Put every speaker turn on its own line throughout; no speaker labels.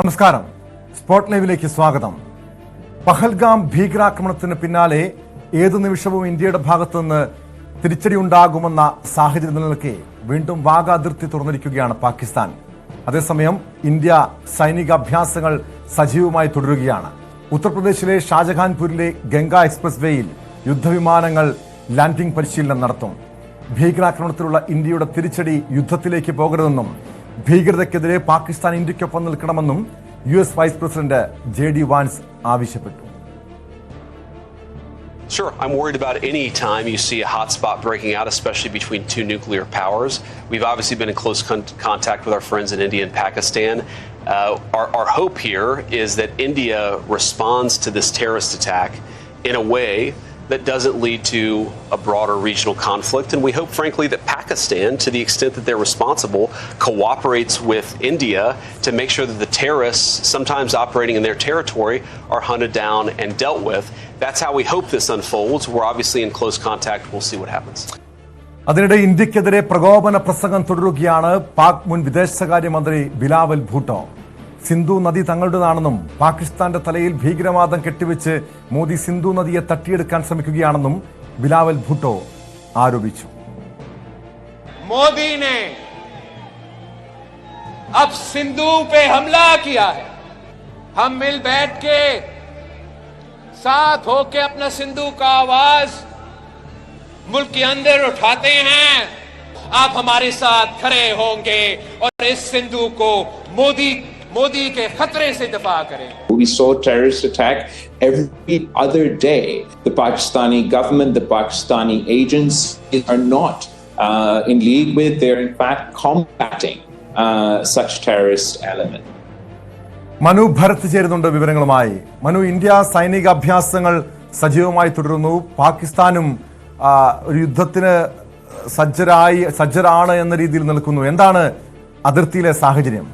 നമസ്കാരം. സ്പോട്ട് ലൈവിലേക്ക് സ്വാഗതം. പഹൽഗാം ഭീകരാക്രമണത്തിന് പിന്നാലെ ഏതു നിമിഷവും ഇന്ത്യയുടെ ഭാഗത്തുനിന്ന് തിരിച്ചടി ഉണ്ടാകുമെന്ന സാഹചര്യം നിലനിൽക്കെ വീണ്ടും വാഗ അതിർത്തി തുറന്നിരിക്കുകയാണ് പാകിസ്ഥാൻ. അതേസമയം ഇന്ത്യ സൈനിക അഭ്യാസങ്ങൾ സജീവമായി തുടരുകയാണ്. ഉത്തർപ്രദേശിലെ ഷാജഹാൻപൂരിലെ ഗംഗ എക്സ്പ്രസ് വേയിൽ യുദ്ധവിമാനങ്ങൾ ലാൻഡിംഗ് പരിശീലനം നടത്തും. ഭീകരാക്രമണത്തിലുള്ള ഇന്ത്യയുടെ തിരിച്ചടി യുദ്ധത്തിലേക്ക് പോകരുതെന്നും ഭീകരതയ്ക്കെതിരെ പാകിസ്ഥാൻ ഇന്ത്യക്കൊപ്പം നിൽക്കണമെന്നും US vice president JD Vance ആവശ്യപ്പെട്ടു.
Sure, I'm worried about any time you see a hotspot breaking out, especially between two nuclear powers. We've obviously been in close contact with our friends in India and Pakistan. Our hope here is that India responds to this terrorist attack in a way that doesn't lead to a broader regional conflict. And we hope, frankly, that Pakistan, to the extent that they're responsible, cooperates with India to make sure that the terrorists, sometimes operating in their territory, are hunted down and dealt with. That's how we hope this unfolds. We're obviously in close contact. We'll see what happens.
അതിനിടെ ഇന്ത്യക്കെതിരെ പ്രകോപന പ്രസംഗം തുടരുകയാണ് പാക് മുൻ വിദേശകാര്യമന്ത്രി ബിലാവൽ ഭൂട്ടോ. സിന്ധു നദി തങ്ങളുടേതാണെന്നും പാകിസ്ഥാന്റെ തലയിൽ ഭീകരവാദം കെട്ടിവെച്ച് മോദി സിന്ധു നദിയെ തട്ടിയെടുക്കാൻ ശ്രമിക്കുകയാണെന്നും ബിലാവൽ ഭൂട്ടോ ആരോപിച്ചു.
मोदी ने अब सिंधु पे हमला किया है. हम मिल बैठ के साथ होके अपना सिंधु का आवाज मुल्क के अंदर उठाते हैं. आप हमारे साथ खड़े होंगे और इस सिंधु को मोदी के खतरे से दफा करें.
We saw terrorist attack every other day. The Pakistani government, the Pakistani agents are not in league with. They're in fact combating such terrorist element.
Manu Bharat ചേരുന്നുണ്ട് വിവരങ്ങളുമായി. മനു, ഇന്ത്യ സൈനിക അഭ്യാസങ്ങൾ സജീവമായി തുടരുന്നു. പാകിസ്ഥാനും ഒരു യുദ്ധത്തിന് സജ്ജരാണ് എന്ന രീതിയിൽ നിൽക്കുന്നു. എന്താണ് അതിർത്തിയിലെ സാഹചര്യം?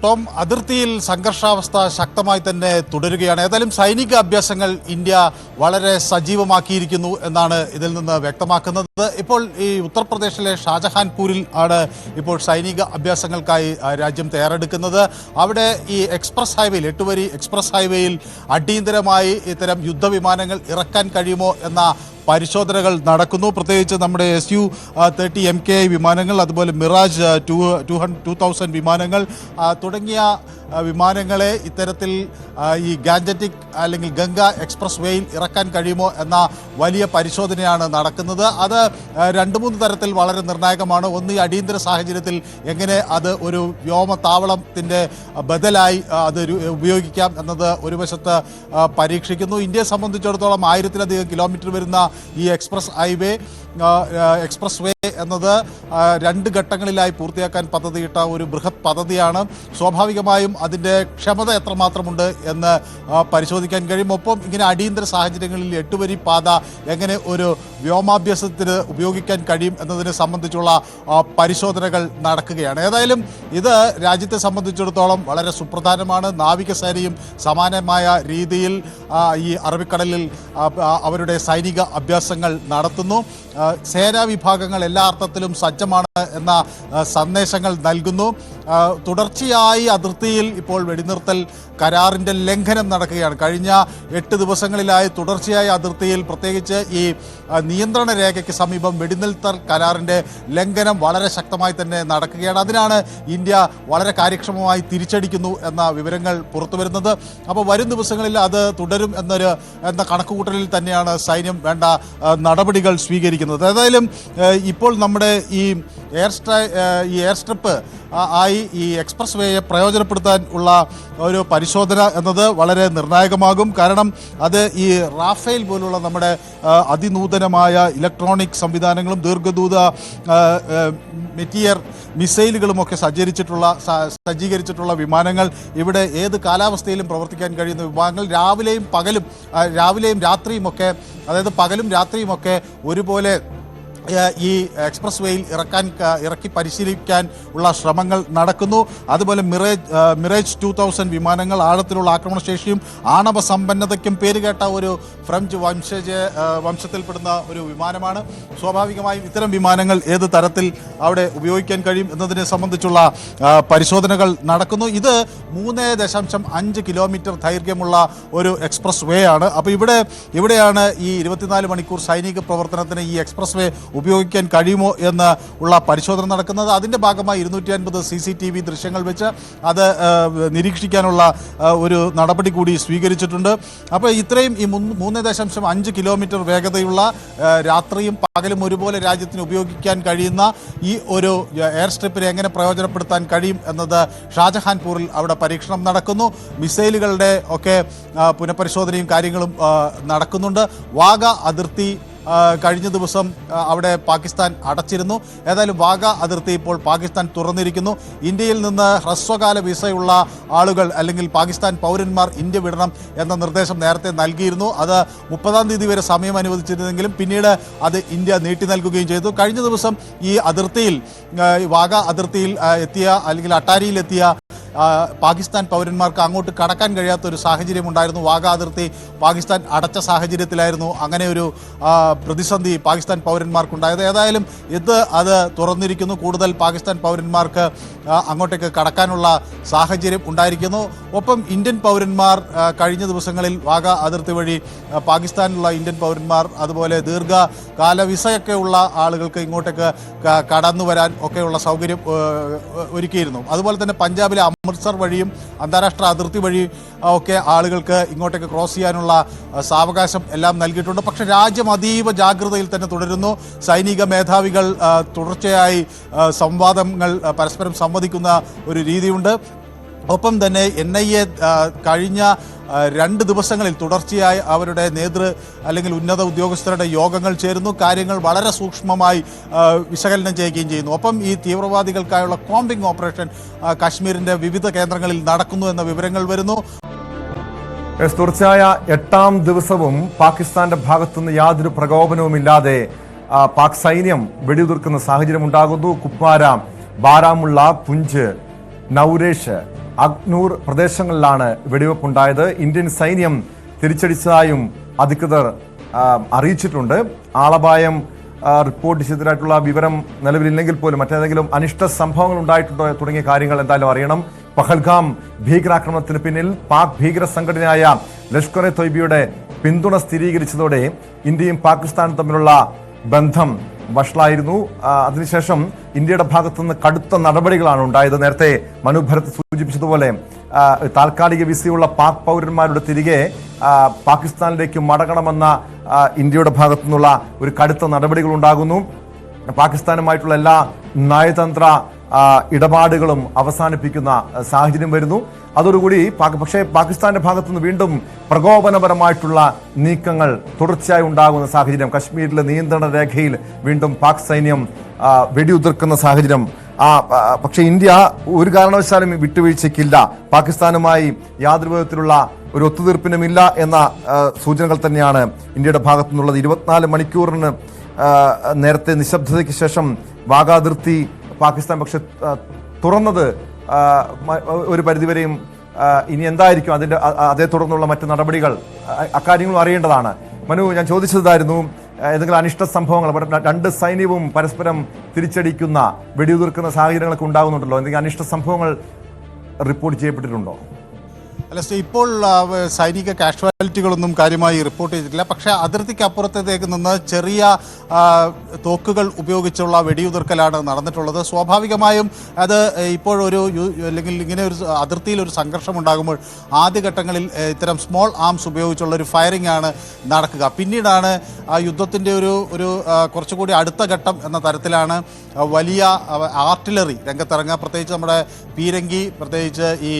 ടോം, അതിർത്തിയിൽ സംഘർഷാവസ്ഥ ശക്തമായി തന്നെ തുടരുകയാണ്. ഏതായാലും സൈനിക അഭ്യാസങ്ങൾ ഇന്ത്യ വളരെ സജീവമാക്കിയിരിക്കുന്നു എന്നാണ് ഇതിൽ നിന്ന് വ്യക്തമാക്കുന്നത്. ഇപ്പോൾ ഈ ഉത്തർപ്രദേശിലെ ഷാജഹാൻപൂരിൽ ആണ് ഇപ്പോൾ സൈനിക അഭ്യാസങ്ങൾക്കായി രാജ്യം തയ്യാറെടുക്കുന്നത്. അവിടെ ഈ എക്സ്പ്രസ് ഹൈവേയിൽ 8 വരി എക്സ്പ്രസ് ഹൈവേയിൽ അടിയന്തരമായി ഇത്തരം യുദ്ധവിമാനങ്ങൾ ഇറക്കാൻ കഴിയുമോ എന്ന പരിശോധനകൾ നടക്കുന്നു. പ്രത്യേകിച്ച് നമ്മുടെ Su-30 MKI വിമാനങ്ങൾ, അതുപോലെ മിറാജ് 2000 വിമാനങ്ങൾ തുടങ്ങിയ വിമാനങ്ങളെ ഇത്തരത്തിൽ ഈ ഗാൻജറ്റിക് അല്ലെങ്കിൽ ഗംഗ എക്സ്പ്രസ് വേയിൽ ഇറക്കാൻ കഴിയുമോ എന്ന വലിയ പരിശോധനയാണ് നടക്കുന്നത്. അത് 2-3 തരത്തിൽ വളരെ നിർണായകമാണ്. ഒന്ന്, ഈ അടിയന്തര സാഹചര്യത്തിൽ എങ്ങനെ അത് ഒരു വ്യോമതാവളത്തിൻ്റെ ബദലായി അത് ഉപയോഗിക്കാം എന്നത് ഒരു വശത്ത് പരീക്ഷിക്കുന്നു. ഇന്ത്യയെ സംബന്ധിച്ചിടത്തോളം 1000-ലധികം കിലോമീറ്റർ വരുന്ന ഈ എക്സ്പ്രസ് വേ എന്നത് 2 ഘട്ടങ്ങളിലായി പൂർത്തിയാക്കാൻ പദ്ധതിയിട്ട ഒരു ബൃഹത് പദ്ധതിയാണ്. സ്വാഭാവികമായും അതിൻ്റെ ക്ഷമത എത്രമാത്രമുണ്ട് എന്ന് പരിശോധിക്കാൻ കഴിയും. ഒപ്പം ഇങ്ങനെ അടിയന്തര സാഹചര്യങ്ങളിൽ 8 വരി പാത എങ്ങനെ ഒരു വ്യോമാഭ്യാസത്തിന് ഉപയോഗിക്കാൻ കഴിയും എന്നതിനെ സംബന്ധിച്ചുള്ള പരിശോധനകൾ നടക്കുകയാണ്. ഏതായാലും ഇത് രാജ്യത്തെ സംബന്ധിച്ചിടത്തോളം വളരെ സുപ്രധാനമാണ്. നാവികസേനയും സമാനമായ രീതിയിൽ ഈ അറബിക്കടലിൽ അവരുടെ സൈനിക അഭ്യാസങ്ങൾ നടത്തുന്നു. സേനാ വിഭാഗങ്ങൾ എല്ലാ അർത്ഥത്തിലും സജ്ജമാണ് എന്ന സന്ദേശങ്ങൾ നൽകുന്നു. തുടർച്ചയായി അതിർത്തിയിൽ ഇപ്പോൾ വെടിനിർത്തൽ കരാറിൻ്റെ ലംഘനം നടക്കുകയാണ്. കഴിഞ്ഞ 8 ദിവസങ്ങളിലായി തുടർച്ചയായി അതിർത്തിയിൽ, പ്രത്യേകിച്ച് ഈ നിയന്ത്രണ രേഖയ്ക്ക് സമീപം വെടിനിർത്തൽ കരാറിൻ്റെ ലംഘനം വളരെ ശക്തമായി തന്നെ നടക്കുകയാണ്. അതിനാണ് ഇന്ത്യ വളരെ കാര്യക്ഷമമായി തിരിച്ചടിക്കുന്നു എന്ന വിവരങ്ങൾ പുറത്തു വരുന്നത്. അപ്പോൾ വരും ദിവസങ്ങളിൽ അത് തുടരും എന്ന കണക്കുകൂട്ടലിൽ തന്നെയാണ് സൈന്യം വേണ്ട നടപടികൾ സ്വീകരിക്കുന്നത്. ഏതായാലും ഇപ്പോൾ നമ്മുടെ ഈ എയർ സ്ട്രിപ്പ് ആയി ഈ എക്സ്പ്രസ് വേയെ പ്രയോജനപ്പെടുത്താൻ ഉള്ള ഒരു പരിശോധന എന്നത് വളരെ നിർണായകമാകും. കാരണം അത് ഈ റാഫേൽ പോലുള്ള നമ്മുടെ അതിനൂതനമായ ഇലക്ട്രോണിക് സംവിധാനങ്ങളും ദീർഘദൂത മെറ്റിയർ മിസൈലുകളുമൊക്കെ സജ്ജീകരിച്ചിട്ടുള്ള വിമാനങ്ങൾ, ഇവിടെ ഏത് കാലാവസ്ഥയിലും പ്രവർത്തിക്കാൻ കഴിയുന്ന വിമാനങ്ങൾ, രാവിലെയും രാത്രിയുമൊക്കെ, അതായത് പകലും രാത്രിയുമൊക്കെ ഒരുപോലെ ഈ എക്സ്പ്രസ് വേയിൽ ഇറക്കി പരിശീലിക്കാൻ ഉള്ള ശ്രമങ്ങൾ നടക്കുന്നു. അതുപോലെ മിറേജ് 2000 വിമാനങ്ങൾ ആഴത്തിലുള്ള ആക്രമണശേഷിയും ആണവ സമ്പന്നതയ്ക്കും പേരുകേട്ട ഒരു ഫ്രഞ്ച് വംശത്തിൽപ്പെടുന്ന ഒരു വിമാനമാണ്. സ്വാഭാവികമായും ഇത്തരം വിമാനങ്ങൾ ഏത് തരത്തിൽ അവിടെ ഉപയോഗിക്കാൻ കഴിയും എന്നതിനെ സംബന്ധിച്ചുള്ള പരിശോധനകൾ നടക്കുന്നു. ഇത് 3.5 കിലോമീറ്റർ ദൈർഘ്യമുള്ള ഒരു എക്സ്പ്രസ് വേ ആണ്. അപ്പോൾ ഇവിടെയാണ് ഈ 24 മണിക്കൂർ സൈനിക പ്രവർത്തനത്തിന് ഈ എക്സ്പ്രസ് വേ ഉപയോഗിക്കാൻ കഴിയുമോ എന്ന് ഉള്ള പരിശോധന നടക്കുന്നത്. അതിൻ്റെ ഭാഗമായി 250 CCTV ദൃശ്യങ്ങൾ വെച്ച് അത് നിരീക്ഷിക്കാനുള്ള ഒരു നടപടി കൂടി സ്വീകരിച്ചിട്ടുണ്ട്. അപ്പോൾ ഇത്രയും ഈ 3.5 കിലോമീറ്റർ വേഗതയുള്ള രാത്രിയും പകലും ഒരുപോലെ രാജ്യത്തിന് ഉപയോഗിക്കാൻ കഴിയുന്ന ഈ ഒരു എയർ സ്ട്രിപ്പിനെ എങ്ങനെ പ്രയോജനപ്പെടുത്താൻ കഴിയും എന്നത് ഷാജഹാൻപൂരിൽ അവിടെ പരീക്ഷണം നടക്കുന്നു. മിസൈലുകളുടെ ഒക്കെ പുനഃപരിശോധനയും കാര്യങ്ങളും നടക്കുന്നുണ്ട്. വാഗ അതിർത്തി കഴിഞ്ഞ ദിവസം അവിടെ പാകിസ്ഥാൻ അടച്ചിരുന്നു. ഏതായാലും വാഗ അതിർത്തി ഇപ്പോൾ പാകിസ്ഥാൻ തുറന്നിരിക്കുന്നു. ഇന്ത്യയിൽ നിന്ന് ഹ്രസ്വകാല വിസയുള്ള ആളുകൾ അല്ലെങ്കിൽ പാകിസ്ഥാൻ പൗരന്മാർ ഇന്ത്യ വിടണം എന്ന നിർദ്ദേശം നേരത്തെ നൽകിയിരുന്നു. അത് 30-ാം തീയതി വരെ സമയം അനുവദിച്ചിരുന്നെങ്കിലും പിന്നീട് അത് ഇന്ത്യ നീട്ടി നൽകുകയും ചെയ്തു. കഴിഞ്ഞ ദിവസം ഈ അതിർത്തിയിൽ വാഗ അതിർത്തിയിൽ എത്തിയ അല്ലെങ്കിൽ അട്ടാരിയിലെത്തിയ പാകിസ്ഥാൻ പൗരന്മാർക്ക് അങ്ങോട്ട് കടക്കാൻ കഴിയാത്ത ഒരു സാഹചര്യം ഉണ്ടായിരുന്നു. വാഗ അതിർത്തി പാകിസ്ഥാൻ അടച്ച സാഹചര്യത്തിലായിരുന്നു അങ്ങനെ ഒരു പ്രതിസന്ധി പാകിസ്ഥാൻ പൗരന്മാർക്കുണ്ടായത്. ഏതായാലും അത് തുറന്നിരിക്കുന്നു. കൂടുതൽ പാകിസ്ഥാൻ പൗരന്മാർക്ക് അങ്ങോട്ടേക്ക് കടക്കാനുള്ള സാഹചര്യം ഉണ്ടായിരിക്കുന്നു. ഒപ്പം ഇന്ത്യൻ പൗരന്മാർ കഴിഞ്ഞ ദിവസങ്ങളിൽ വാഗ അതിർത്തി വഴി പാകിസ്ഥാനിലുള്ള ഇന്ത്യൻ പൗരന്മാർ അതുപോലെ ദീർഘകാല വിസയൊക്കെ ഉള്ള ആളുകൾക്ക് ഇങ്ങോട്ടേക്ക് കടന്നു വരാൻ ഒക്കെയുള്ള സൗകര്യം ഒരുക്കിയിരുന്നു. അതുപോലെ തന്നെ പഞ്ചാബിലെ അമൃത്സർ വഴിയും അന്താരാഷ്ട്ര അതിർത്തി വഴി ഒക്കെ ആളുകൾക്ക് ഇങ്ങോട്ടേക്ക് ക്രോസ് ചെയ്യാനുള്ള സാവകാശം എല്ലാം നൽകിയിട്ടുണ്ട്. പക്ഷേ രാജ്യം അതീവ ജാഗ്രതയിൽ തന്നെ തുടരുന്നു. സൈനിക മേധാവികൾ തുടർച്ചയായി സംവാദങ്ങൾ പരസ്പരം സംവദിക്കുന്ന ഒരു രീതിയുണ്ട്. ഒപ്പം തന്നെ NIA കഴിഞ്ഞ 2 ദിവസങ്ങളിൽ തുടർച്ചയായി അവരുടെ അല്ലെങ്കിൽ ഉന്നത ഉദ്യോഗസ്ഥരുടെ യോഗങ്ങൾ ചേരുന്നു. കാര്യങ്ങൾ വളരെ സൂക്ഷ്മമായി വിശകലനം ചെയ്യുകയും ചെയ്യുന്നു. ഒപ്പം ഈ തീവ്രവാദികൾക്കായുള്ള കോമ്പിംഗ് ഓപ്പറേഷൻ കാശ്മീരിൻ്റെ വിവിധ കേന്ദ്രങ്ങളിൽ നടക്കുന്നു എന്ന വിവരങ്ങൾ വരുന്നു.
തുടർച്ചയായ 8-ാം ദിവസവും പാകിസ്ഥാന്റെ ഭാഗത്തുനിന്ന് യാതൊരു പ്രകോപനവുമില്ലാതെ പാക് സൈന്യം വെടിയുതിർക്കുന്ന സാഹചര്യം ഉണ്ടാകുന്നു. കുപ്വാര, ബാരാമുള്ള, പുഞ്ച്, നൌരേഷ്, അഗ്നൂർ പ്രദേശങ്ങളിലാണ് വെടിവെപ്പുണ്ടായത്. ഇന്ത്യൻ സൈന്യം തിരിച്ചടിച്ചതായും അധികൃതർ അറിയിച്ചിട്ടുണ്ട്. ആളപായം റിപ്പോർട്ട് ചെയ്തതായിട്ടുള്ള വിവരം നിലവിലില്ലെങ്കിൽ പോലും മറ്റേതെങ്കിലും അനിഷ്ട സംഭവങ്ങൾ ഉണ്ടായിട്ടുണ്ടോ തുടങ്ങിയ കാര്യങ്ങൾ എന്തായാലും അറിയണം. പഹൽഗാം ഭീകരാക്രമണത്തിന് പിന്നിൽ പാക് ഭീകര സംഘടനയായ ലഷ്കർ എ തൊയ്ബയുടെ പിന്തുണ സ്ഥിരീകരിച്ചതോടെ ഇന്ത്യയും പാകിസ്ഥാനും തമ്മിലുള്ള ബന്ധം വഷളായിരുന്നു. അതിനുശേഷം ഇന്ത്യയുടെ ഭാഗത്തുനിന്ന് കടുത്ത നടപടികളാണ് ഉണ്ടായത്. നേരത്തെ മനു ഭരത് സൂചിപ്പിച്ചതുപോലെ താൽക്കാലിക വിസയുള്ള പാക് പൗരന്മാരുടെ തിരികെ പാകിസ്ഥാനിലേക്ക് മടങ്ങണമെന്ന ഇന്ത്യയുടെ ഭാഗത്തുനിന്നുള്ള ഒരു കടുത്ത നടപടികൾ ഉണ്ടാകുന്നു. പാകിസ്ഥാനുമായിട്ടുള്ള എല്ലാ നയതന്ത്ര ഇടപാടുകളും അവസാനിപ്പിക്കുന്ന സാഹചര്യം വരുന്നു. അതോടുകൂടി പക്ഷേ പാകിസ്ഥാന്റെ ഭാഗത്തുനിന്ന് വീണ്ടും പ്രകോപനപരമായിട്ടുള്ള നീക്കങ്ങൾ തുടർച്ചയായി ഉണ്ടാകുന്ന സാഹചര്യം. കശ്മീരിലെ നിയന്ത്രണ രേഖയിൽ വീണ്ടും പാക് സൈന്യം വെടിയുതിർക്കുന്ന സാഹചര്യം. പക്ഷേ ഇന്ത്യ ഒരു കാരണവശാലും വിട്ടുവീഴ്ചയ്ക്കില്ല. പാകിസ്ഥാനുമായി യാതൊരു വിധത്തിലുള്ള ഒരു ഒത്തുതീർപ്പിനുമില്ല എന്ന സൂചനകൾ തന്നെയാണ് ഇന്ത്യയുടെ ഭാഗത്തു നിന്നുള്ളത്. 24 മണിക്കൂറിന് നേരത്തെ നിശബ്ദതയ്ക്ക് ശേഷം വാഗ അതിർത്തി പാകിസ്ഥാൻ പക്ഷെ തുറന്നത് ഒരു പരിധിവരെയും ഇനി എന്തായിരിക്കും അതേ തുടർന്നുള്ള മറ്റ് നടപടികൾ അക്കാര്യങ്ങളും അറിയേണ്ടതാണ്. മനു, ഞാൻ ചോദിച്ചതായിരുന്നു ഏതെങ്കിലും അനിഷ്ട സംഭവങ്ങൾ 2 സൈന്യവും പരസ്പരം തിരിച്ചടിക്കുന്ന വെടിയുതിർക്കുന്ന സാഹചര്യങ്ങളൊക്കെ ഉണ്ടാകുന്നുണ്ടല്ലോ. എന്തെങ്കിലും അനിഷ്ട സംഭവങ്ങൾ റിപ്പോർട്ട് ചെയ്യപ്പെട്ടിട്ടുണ്ടോ?
അല്ല, ഇപ്പോൾ സൈനിക കാഷ്വാലിറ്റികളൊന്നും കാര്യമായി റിപ്പോർട്ട് ചെയ്തിട്ടില്ല. പക്ഷേ അതിർത്തിക്ക് അപ്പുറത്തേക്ക് നിന്ന് ചെറിയ തോക്കുകൾ ഉപയോഗിച്ചുള്ള വെടിയുതിർക്കലാണ് നടന്നിട്ടുള്ളത്. സ്വാഭാവികമായും അത് ഇപ്പോഴൊരു അല്ലെങ്കിൽ ഇങ്ങനെ ഒരു അതിർത്തിയിൽ ഒരു സംഘർഷം ഉണ്ടാകുമ്പോൾ ആദ്യഘട്ടങ്ങളിൽ ഇത്തരം സ്മോൾ ആംസ് ഉപയോഗിച്ചുള്ള ഒരു ഫയറിംഗ് ആണ് നടക്കുക. പിന്നീടാണ് യുദ്ധത്തിൻ്റെ ഒരു കുറച്ചുകൂടി അടുത്ത ഘട്ടം എന്ന തരത്തിലാണ് വലിയ ആർട്ടിലറി രംഗത്തിറങ്ങുക. പ്രത്യേകിച്ച് നമ്മുടെ പീരങ്കി, പ്രത്യേകിച്ച് ഈ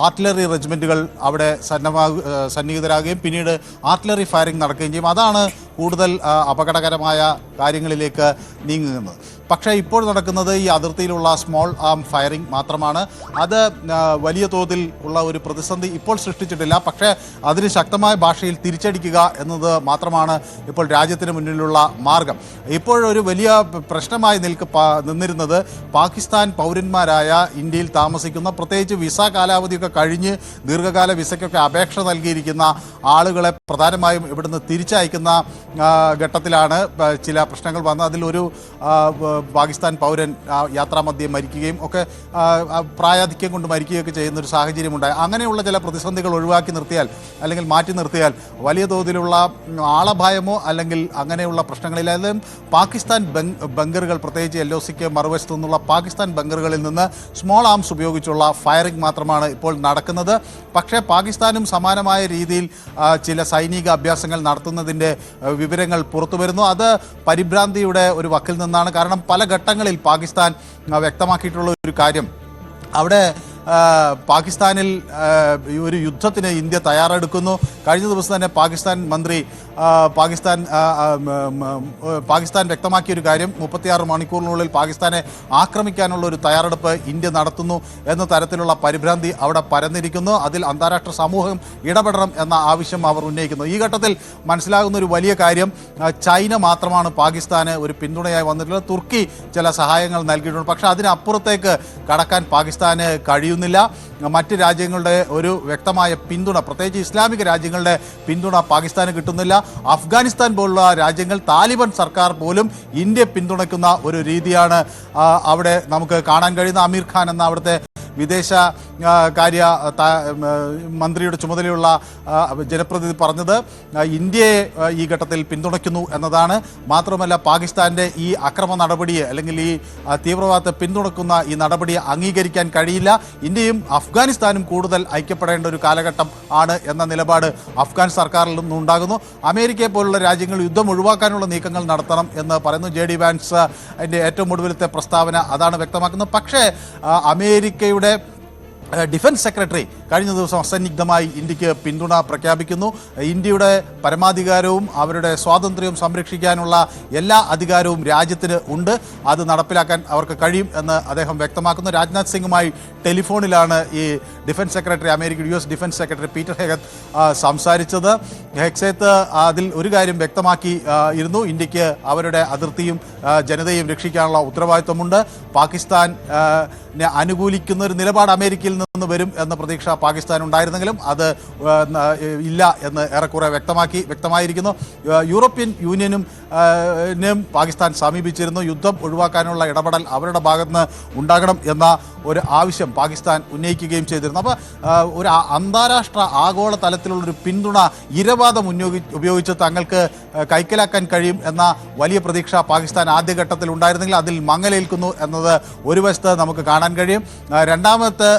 ആർട്ടിലറി റെജിമെൻറ്റുകൾ അവിടെ സന്നിഹിതരാകുകയും പിന്നീട് ആർട്ടിലറി ഫയറിംഗ് നടക്കുകയും ചെയ്യും. അതാണ് കൂടുതൽ അപകടകരമായ കാര്യങ്ങളിലേക്ക് നീങ്ങുന്നത്. പക്ഷേ ഇപ്പോൾ നടക്കുന്നത് ഈ അതിർത്തിയിലുള്ള സ്മോൾ ആം ഫയറിംഗ് മാത്രമാണ്. അത് വലിയ തോതിൽ ഉള്ള ഒരു പ്രതിസന്ധി ഇപ്പോൾ സൃഷ്ടിച്ചിട്ടില്ല. പക്ഷേ അതിന് ശക്തമായ ഭാഷയിൽ തിരിച്ചടിക്കുക എന്നത് മാത്രമാണ് ഇപ്പോൾ രാജ്യത്തിന് മുന്നിലുള്ള മാർഗം. ഇപ്പോഴൊരു വലിയ പ്രശ്നമായി നിന്നിരുന്നത് പാകിസ്ഥാൻ പൗരന്മാരായ ഇന്ത്യയിൽ താമസിക്കുന്ന, പ്രത്യേകിച്ച് വിസ കാലാവധിയൊക്കെ കഴിഞ്ഞ് ദീർഘകാല വിസയ്ക്കൊക്കെ അപേക്ഷ നൽകിയിരിക്കുന്ന ആളുകളെ പ്രധാനമായും ഇവിടുന്ന് തിരിച്ചയക്കുന്ന ഘട്ടത്തിലാണ് ചില പ്രശ്നങ്ങൾ വന്നത്. അതിലൊരു പാകിസ്ഥാൻ പൗരൻ യാത്രാമധ്യേ മരിക്കുകയും ഒക്കെ പ്രായാധിക്യം കൊണ്ട് മരിക്കുകയൊക്കെ ചെയ്യുന്ന ഒരു സാഹചര്യമുണ്ടായി. അങ്ങനെയുള്ള ചില പ്രതിസന്ധികൾ ഒഴിവാക്കി നിർത്തിയാൽ അല്ലെങ്കിൽ മാറ്റി നിർത്തിയാൽ വലിയ തോതിലുള്ള ആളഭയമോ അല്ലെങ്കിൽ അങ്ങനെയുള്ള പ്രശ്നങ്ങളില്ലാതെ പാകിസ്ഥാൻ ബങ്കറുകൾ, പ്രത്യേകിച്ച് LOCക്ക് മറുവശത്തു നിന്നുള്ള പാകിസ്ഥാൻ ബങ്കറുകളിൽ നിന്ന് സ്മോൾ ആംസ് ഉപയോഗിച്ചുള്ള ഫയറിംഗ് മാത്രമാണ് ഇപ്പോൾ നടക്കുന്നത്. പക്ഷേ പാകിസ്ഥാനും സമാനമായ രീതിയിൽ ചില സൈനിക അഭ്യാസങ്ങൾ നടത്തുന്നതിൻ്റെ വിവരങ്ങൾ പുറത്തു വരുന്നു. അത് പരിഭ്രാന്തിയുടെ ഒരു വക്കിൽ നിന്നാണ്. കാരണം പല ഘട്ടങ്ങളിൽ പാകിസ്ഥാൻ വ്യക്തമാക്കിയിട്ടുള്ള ഒരു കാര്യം, അവിടെ പാകിസ്ഥാനിൽ ഒരു യുദ്ധത്തിന് ഇന്ത്യ തയ്യാറെടുക്കുന്നു. കഴിഞ്ഞ ദിവസം തന്നെ പാകിസ്ഥാൻ വ്യക്തമാക്കിയൊരു കാര്യം, 36 മണിക്കൂറിനുള്ളിൽ പാകിസ്ഥാനെ ആക്രമിക്കാനുള്ള ഒരു തയ്യാറെടുപ്പ് ഇന്ത്യ നടത്തുന്നു എന്ന തരത്തിലുള്ള പരിഭ്രാന്തി അവിടെ പരന്നിരിക്കുന്നു. അതിൽ അന്താരാഷ്ട്ര സമൂഹം ഇടപെടണം എന്ന ആവശ്യം അവർ ഉന്നയിക്കുന്നു. ഈ ഘട്ടത്തിൽ മനസ്സിലാകുന്ന ഒരു വലിയ കാര്യം, ചൈന മാത്രമാണ് പാകിസ്ഥാന് ഒരു പിന്തുണയായി വന്നിട്ടുള്ളത്. തുർക്കി ചില സഹായങ്ങൾ നൽകിയിട്ടുണ്ട്. പക്ഷേ അതിനപ്പുറത്തേക്ക് കടക്കാൻ പാകിസ്ഥാന് കഴിയുന്നില്ല. മറ്റ് രാജ്യങ്ങളുടെ ഒരു വ്യക്തമായ പിന്തുണ, പ്രത്യേകിച്ച് ഇസ്ലാമിക രാജ്യങ്ങളുടെ പിന്തുണ പാകിസ്ഥാന് കിട്ടുന്നില്ല. അഫ്ഗാനിസ്ഥാൻ പോലുള്ള രാജ്യങ്ങൾ, താലിബാൻ സർക്കാർ പോലും ഇന്ത്യ പിന്തുണയ്ക്കുന്ന ഒരു രീതിയാണ് അവിടെ നമുക്ക് കാണാൻ കഴിയുന്നത്. അമീർ ഖാൻ എന്ന അവിടുത്തെ വിദേശ കാര്യ മന്ത്രിയുടെ ചുമതലയുള്ള ജനപ്രതിനിധി പറഞ്ഞത് ഇന്ത്യയെ ഈ ഘട്ടത്തിൽ പിന്തുണയ്ക്കുന്നു എന്നതാണ്. മാത്രമല്ല പാകിസ്ഥാൻ്റെ ഈ അക്രമ നടപടിയെ അല്ലെങ്കിൽ ഈ തീവ്രവാദത്തെ പിന്തുണയ്ക്കുന്ന ഈ നടപടിയെ അംഗീകരിക്കാൻ കഴിയില്ല. ഇന്ത്യയും അഫ്ഗാനിസ്ഥാനും കൂടുതൽ ഐക്യപ്പെടേണ്ട ഒരു കാലഘട്ടം ആണ് എന്ന നിലപാട് അഫ്ഗാൻ സർക്കാരിൽ നിന്നുണ്ടാകുന്നു. അമേരിക്കയെ പോലുള്ള രാജ്യങ്ങൾ യുദ്ധം ഒഴിവാക്കാനുള്ള നീക്കങ്ങൾ നടത്തണം എന്ന് പറയുന്നു. JD വാൻസ് അതിൻ്റെ ഏറ്റവും ഒടുവിലത്തെ പ്രസ്താവന അതാണ് വ്യക്തമാക്കുന്നത്. പക്ഷേ അമേരിക്കയുടെ ഡിഫൻസ് സെക്രട്ടറി കഴിഞ്ഞ ദിവസം അസന്നിഗ്ധമായി ഇന്ത്യക്ക് പിന്തുണ പ്രഖ്യാപിക്കുന്നു. ഇന്ത്യയുടെ പരമാധികാരവും അവരുടെ സ്വാതന്ത്ര്യവും സംരക്ഷിക്കാനുള്ള എല്ലാ അധികാരവും രാജ്യത്തിന് ഉണ്ട്. അത് നടപ്പിലാക്കാൻ അവർക്ക് കഴിയും എന്ന് അദ്ദേഹം വ്യക്തമാക്കുന്നു. രാജ്നാഥ് സിംഗുമായി ടെലിഫോണിലാണ് ഈ defence secretary, American US defence secretary Peter Hegseth സംസാരിച്ചത്. ഹെക്സേത്ത് അതിൽ ഒരു കാര്യം വ്യക്തമാക്കി ഇരുന്നു, ഇന്ത്യക്ക് അവരുടെ അതിർത്തിയും ജനതയും രക്ഷിക്കാനുള്ള ഉത്തരവാദിത്വമുണ്ട്. പാകിസ്ഥാനെ അനുകൂലിക്കുന്ന ഒരു നിലപാട് അമേരിക്കയിൽ നിന്ന് വരും എന്ന പ്രതീക്ഷ പാകിസ്ഥാൻ ഉണ്ടായിരുന്നെങ്കിലും അത് ഇല്ല എന്ന് ഏറെക്കുറെ വ്യക്തമായിരിക്കുന്നു. യൂറോപ്യൻ യൂണിയനും പാകിസ്ഥാൻ സമീപിച്ചിരുന്നു. യുദ്ധം ഒഴിവാക്കാനുള്ള ഇടപെടൽ അവരുടെ ഭാഗത്തുനിന്ന് ഉണ്ടാകണം എന്ന ഒരു ആവശ്യം പാകിസ്ഥാൻ ഉന്നയിക്കുകയും ചെയ്തിരുന്നു. അപ്പോൾ ഒരു അന്താരാഷ്ട്ര ആഗോള തലത്തിലുള്ളൊരു പിന്തുണ ഇരവാദം ഉപയോഗിച്ച് തങ്ങൾക്ക് കൈക്കലാക്കാൻ കഴിയും എന്ന വലിയ പ്രതീക്ഷ പാകിസ്ഥാൻ ആദ്യഘട്ടത്തിൽ ഉണ്ടായിരുന്നെങ്കിൽ അതിൽ മങ്ങലേൽക്കുന്നു എന്നത് ഒരു വശത്ത് നമുക്ക് കാണാൻ കഴിയും. രണ്ടാമത്തെ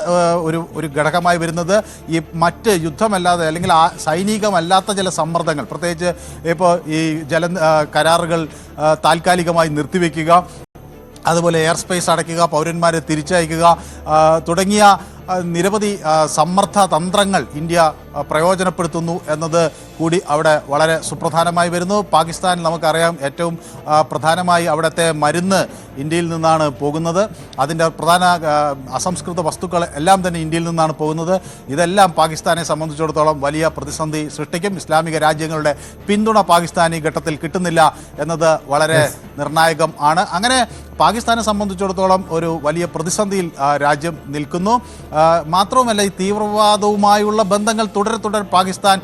ഒരു ഘടകമായി വരുന്നത് ഈ മറ്റ് യുദ്ധമല്ലാതെ അല്ലെങ്കിൽ സൈനികമല്ലാത്ത ചില സമ്മർദ്ദങ്ങൾ, പ്രത്യേകിച്ച് ഇപ്പോൾ ഈ കരാറുകൾ താൽക്കാലികമായി നിർത്തിവെക്കുക, അതുപോലെ എയർ സ്പേസ് അടയ്ക്കുക, പൗരന്മാരെ തിരിച്ചയക്കുക തുടങ്ങിയ നിരവധി സമ്മർദ്ദ തന്ത്രങ്ങൾ ഇന്ത്യ പ്രയോജനപ്പെടുത്തുന്നു എന്നത് കൂടി അവിടെ വളരെ സുപ്രധാനമായി വരുന്നു. പാകിസ്ഥാൻ നമുക്കറിയാം ഏറ്റവും പ്രധാനമായി അവിടുത്തെ മരുന്ന് ഇന്ത്യയിൽ നിന്നാണ് പോകുന്നത്. അതിൻ്റെ പ്രധാന അസംസ്കൃത വസ്തുക്കൾ എല്ലാം തന്നെ ഇന്ത്യയിൽ നിന്നാണ് പോകുന്നത്. ഇതെല്ലാം പാകിസ്ഥാനെ സംബന്ധിച്ചിടത്തോളം വലിയ പ്രതിസന്ധി സൃഷ്ടിക്കും. ഇസ്ലാമിക രാജ്യങ്ങളുടെ പിന്തുണ പാകിസ്ഥാൻ ഈ ഘട്ടത്തിൽ കിട്ടുന്നില്ല എന്നത് വളരെ നിർണായകം ആണ്. അങ്ങനെ പാകിസ്ഥാനെ സംബന്ധിച്ചിടത്തോളം ഒരു വലിയ പ്രതിസന്ധിയിൽ രാജ്യം നിൽക്കുന്നു. മാത്രവുമല്ല ഈ തീവ്രവാദവുമായുള്ള ബന്ധങ്ങൾ തുടരെ പാകിസ്ഥാൻ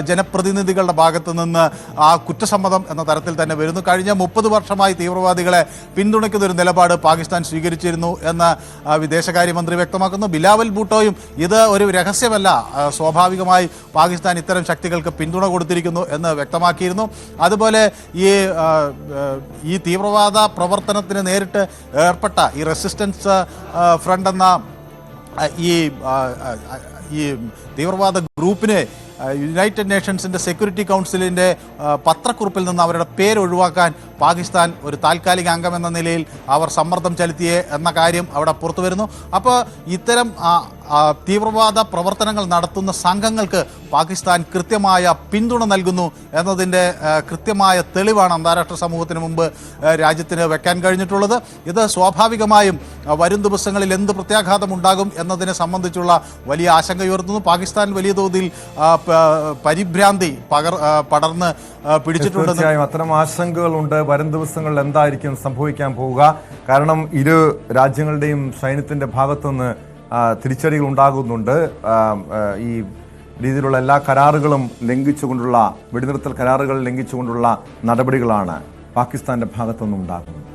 ജനപ്രതിനിധികളുടെ ഭാഗത്ത് നിന്ന് ആ കുറ്റസമ്മതം എന്ന തരത്തിൽ തന്നെ വരുന്നു. കഴിഞ്ഞ 30 വർഷമായി തീവ്രവാദികളെ പിന്തുണയ്ക്കുന്ന ഒരു നിലപാട് പാകിസ്ഥാൻ സ്വീകരിച്ചിരുന്നു എന്ന് വിദേശകാര്യമന്ത്രി വ്യക്തമാക്കുന്നു. ബിലാവൽ ഭൂട്ടോയും ഇത് ഒരു രഹസ്യമല്ല, സ്വാഭാവികമായി പാകിസ്ഥാൻ ഇത്തരം ശക്തികൾക്ക് പിന്തുണ കൊടുത്തിരിക്കുന്നു എന്ന് വ്യക്തമാക്കിയിരുന്നു. അതുപോലെ ഈ തീവ്രവാദ പ്രവർത്തനത്തിന് നേരിട്ട് ഏർപ്പെട്ട ഈ റെസിസ്റ്റൻസ് ഫ്രണ്ട് എന്ന ഈ തീവ്രവാദ ഗ്രൂപ്പിനെ യുണൈറ്റഡ് നേഷൻസിൻ്റെ സെക്യൂരിറ്റി കൗൺസിലിൻ്റെ പത്രക്കുറിപ്പിൽ നിന്ന് അവരുടെ പേര് ഒഴിവാക്കാൻ പാകിസ്ഥാൻ ഒരു താൽക്കാലിക അംഗം എന്ന നിലയിൽ അവർ സമ്മർദ്ദം ചെലുത്തിയേ എന്ന കാര്യം അവിടെ പുറത്തു വരുന്നു. അപ്പോൾ ഇത്തരം തീവ്രവാദ പ്രവർത്തനങ്ങൾ നടത്തുന്ന സംഘങ്ങൾക്ക് പാകിസ്ഥാൻ കൃത്യമായ പിന്തുണ നൽകുന്നു എന്നതിൻ്റെ കൃത്യമായ തെളിവാണ് അന്താരാഷ്ട്ര സമൂഹത്തിന് മുമ്പ് രാജ്യത്തിന് വെക്കാൻ കഴിഞ്ഞിട്ടുള്ളത്. ഇത് സ്വാഭാവികമായും വരും ദിവസങ്ങളിൽ എന്ത് പ്രത്യാഘാതം ഉണ്ടാകും എന്നതിനെ സംബന്ധിച്ചുള്ള വലിയ ആശങ്കയുയർത്തുന്നു. പാകിസ്ഥാൻ വലിയ തോതിൽ പരിഭ്രാന്തി പടർന്ന് പിടിച്ചിട്ടുണ്ട്.
തീർച്ചയായും അത്തരം ആശങ്കകളുണ്ട്. വരും ദിവസങ്ങളിൽ എന്തായിരിക്കും സംഭവിക്കാൻ പോവുക? കാരണം ഇരു രാജ്യങ്ങളുടെയും സൈന്യത്തിന്റെ ഭാഗത്തുനിന്ന് തിരിച്ചടികൾ ഉണ്ടാകുന്നുണ്ട്. ഈ രീതിയിലുള്ള എല്ലാ കരാറുകളും ലംഘിച്ചുകൊണ്ടുള്ള വെടിനിർത്തൽ കരാറുകൾ ലംഘിച്ചുകൊണ്ടുള്ള നടപടികളാണ് പാകിസ്ഥാന്റെ ഭാഗത്തുനിന്നും ഉണ്ടാകുന്നത്.